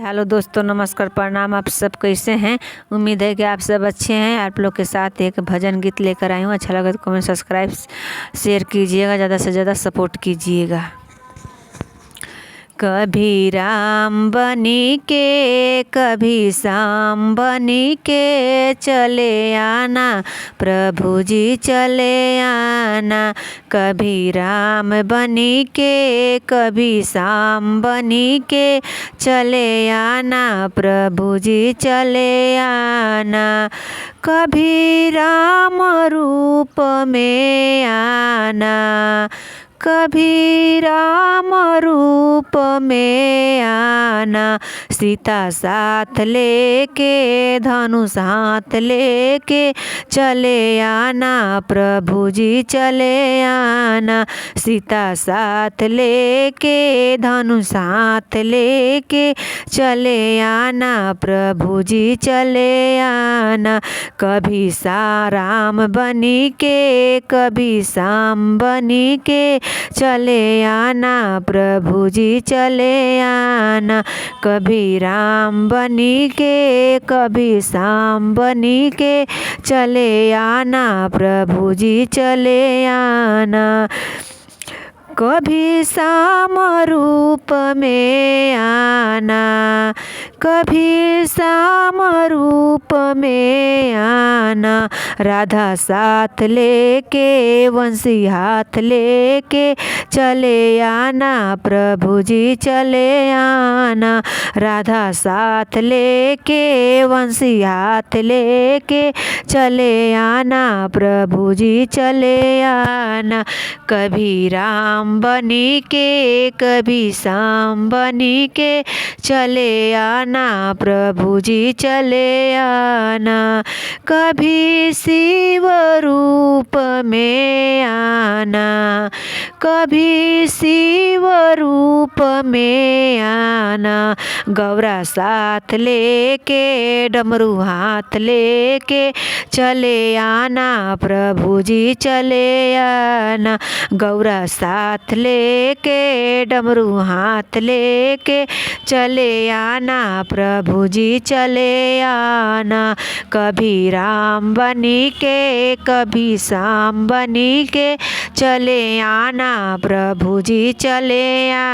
Hello दोस्तों, नमस्कार, प्रणाम। आप सब कैसे हैं? उम्मीद है कि आप सब अच्छे हैं। आप लोग के साथ एक भजन गीत लेकर आई हूँ। अच्छा लगा तो कमेंट, सब्सक्राइब, शेयर कीजिएगा, ज़्यादा से ज़्यादा सपोर्ट कीजिएगा। कभी राम बनी के कभी श्याम बनी के चले आना, प्रभु जी चले आना। कभी राम बनी के कभी श्याम बनी के चले आना, प्रभु जी चले आना। कभी राम रूप में आना, कभी राम रूप में आना। सीता साथ लेके धनुष हाथ लेके चले आना, प्रभु जी चले आना। सीता साथ लेके धनुष हाथ लेके चले आना, प्रभु जी चले आना। कभी राम बनी के कभी श्याम बनी के चले आना, प्रभु जी चले आना। कभी राम बनी के कभी श्याम बनी के चले आना, प्रभु जी चले आना। कभी श्याम रूप में आना, कभी श्याम रूप में आना। राधा साथ लेके वंशी हाथ लेके चले आना, प्रभु जी चले आना। राधा साथ लेके वंशी हाथ लेके चले आना, प्रभु जी चले आना। कभी राम बनी के कभी श्याम बनी के चले आना, प्रभु जी चले आना। कभी शिव रूप में आना, कभी शिव रूप में आना। गौरा साथ लेके डमरू हाथ लेके चले आना, प्रभु जी चले आना। गौरा साथ लेके डमरू हाथ लेके चले आना, प्रभु जी चले आना। कभी राम बनी के कभी श्याम बनी के चले आना, प्रभु जी चले आना।